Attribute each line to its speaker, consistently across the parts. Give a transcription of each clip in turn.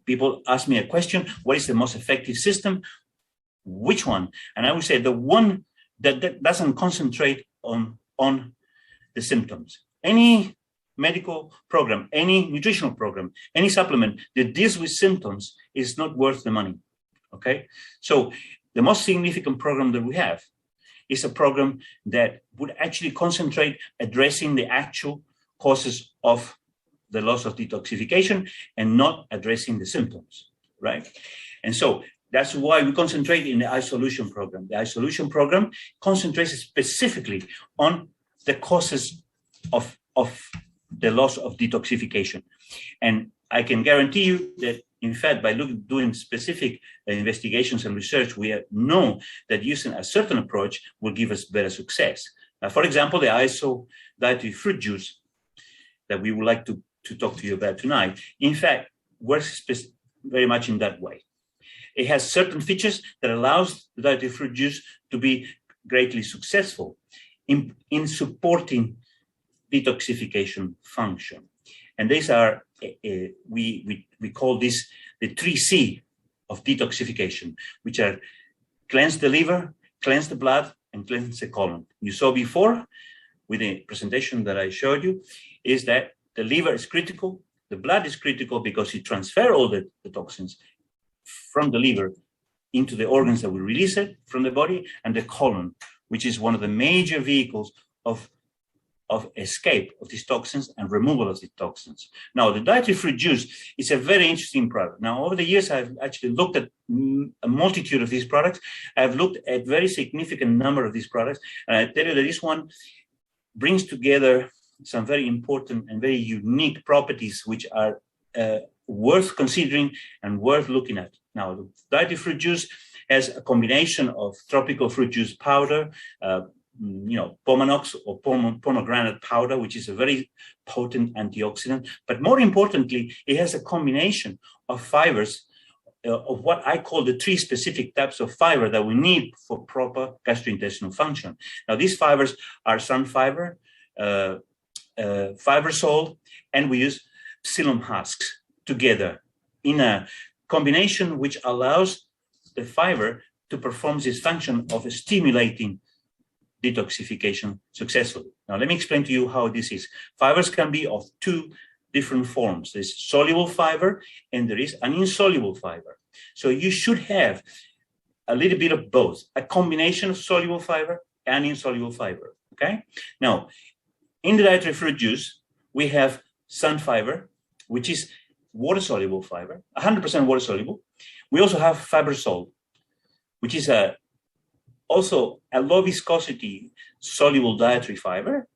Speaker 1: people ask me a question, what is the most effective system? Which one? And I would say the one that doesn't concentrate on the symptoms. Any medical program, any nutritional program, any supplement that deals with symptoms is not worth the money, okay? So the most significant program that we have is a program that would actually concentrate addressing the actual causes of the loss of detoxification and not addressing the symptoms, right? And so that's why we concentrate in the iSolution program. The iSolution program concentrates specifically on the causes of the loss of detoxification. And I can guarantee you that, in fact, by doing specific investigations and research, we know that using a certain approach will give us better success. Now, for example, the ISHO dietary fruit juice that we would like to talk to you about tonight, in fact, works very much in that way. It has certain features that allows the dietary fruit juice to be greatly successful in supporting detoxification function. And these are, we call this the 3C of detoxification, which are cleanse the liver, cleanse the blood, and cleanse the colon. You saw before with the presentation that I showed you, is that the liver is critical, the blood is critical because it transfers all the toxins from the liver into the organs that will release it from the body, and the colon, which is one of the major vehicles of escape of these toxins and removal of these toxins. Now, the dietary fruit juice is a very interesting product. Now, over the years, I've actually looked at a multitude of these products. I've looked at a very significant number of these products, and I tell you that this one brings together some very important and very unique properties which are worth considering and worth looking at. Now, the dietary fruit juice has a combination of tropical fruit juice powder, Pomanox or pomegranate powder, which is a very potent antioxidant. But more importantly, it has a combination of fibers of what I call the 3 specific types of fiber that we need for proper gastrointestinal function. Now, these fibers are sun fiber, fibersol, and we use psyllium husks together in a combination which allows the fiber to perform this function of stimulating detoxification successfully. Now, let me explain to you how this is. Fibers can be of 2 different forms. There's soluble fiber and there is an insoluble fiber. So you should have a little bit of both, a combination of soluble fiber and insoluble fiber, okay? Now, in the dietary fruit juice, we have sun fiber, which is water-soluble fiber, 100% water-soluble. We also have fibersol, which is also a low viscosity soluble dietary fiber,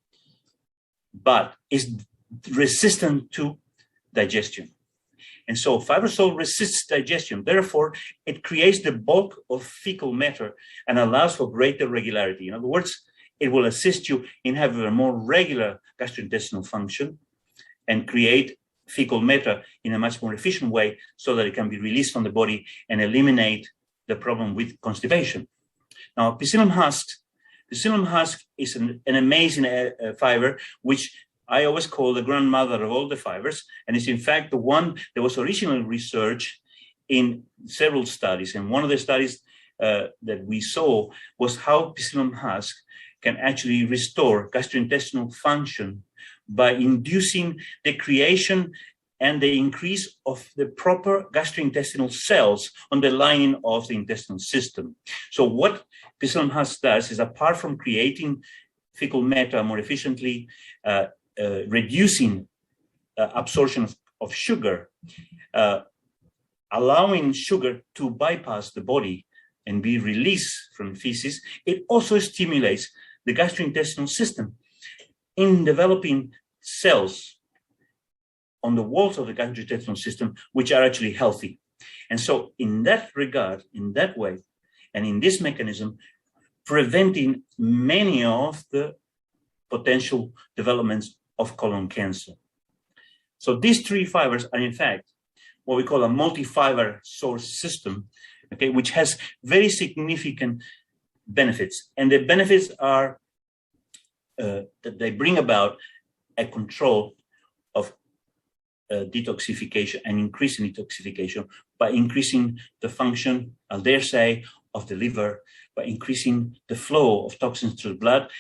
Speaker 1: but is resistant to digestion. And so fibersol resists digestion. Therefore, it creates the bulk of fecal matter and allows for greater regularity. In other words, it will assist you in having a more regular gastrointestinal function and create fecal matter in a much more efficient way so that it can be released from the body and eliminate the problem with constipation. Now, psyllium husk is an amazing fiber, which I always call the grandmother of all the fibers, and it's in fact the one that was originally researched in several studies. And one of the studies that we saw was how psyllium husk can actually restore gastrointestinal function by inducing the creation and the increase of the proper gastrointestinal cells on the lining of the intestinal system. So what psyllium husk does is, apart from creating fecal matter more efficiently, reducing absorption of sugar, allowing sugar to bypass the body and be released from feces, it also stimulates the gastrointestinal system in developing cells on the walls of the gastrointestinal system, which are actually healthy. And so in that regard, in that way, and in this mechanism, preventing many of the potential developments of colon cancer. So these 3 fibers are in fact what we call a multi-fiber source system, okay, which has very significant benefits. And the benefits are that they bring about a control of detoxification and increasing detoxification by increasing the function, I'll dare say, of the liver, by increasing the flow of toxins through the blood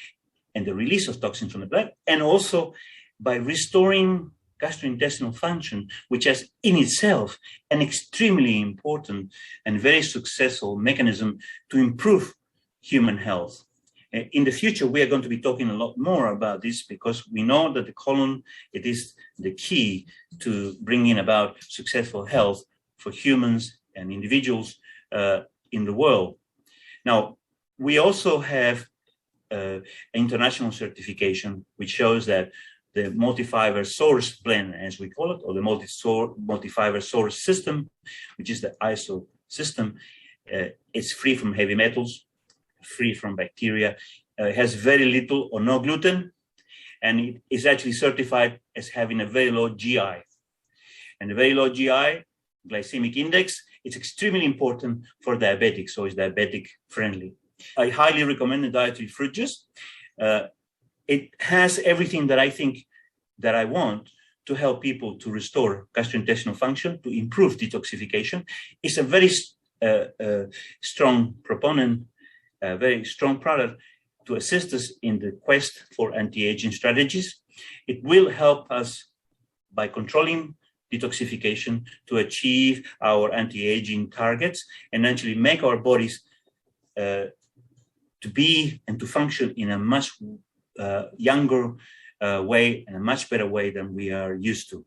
Speaker 1: and the release of toxins from the blood, and also by restoring gastrointestinal function, which has in itself an extremely important and very successful mechanism to improve human health. In the future, we are going to be talking a lot more about this, because we know that the colon, it is the key to bringing about successful health for humans and individuals in the world. Now, we also have international certification, which shows that the multi-fiber source blend, as we call it, or the multi-fiber source system, which is the ISHO system, it's free from heavy metals, free from bacteria, has very little or no gluten, and it is actually certified as having a very low GI. And the very low GI, glycemic index, it's extremely important for diabetics, so it's diabetic friendly. I highly recommend the dietary fruit juice. It has everything that I think that I want to help people to restore gastrointestinal function, to improve detoxification. It's a very strong proponent, a very strong product to assist us in the quest for anti-aging strategies. It will help us by controlling detoxification to achieve our anti-aging targets and actually make our bodies to be and to function in a much younger way and a much better way than we are used to.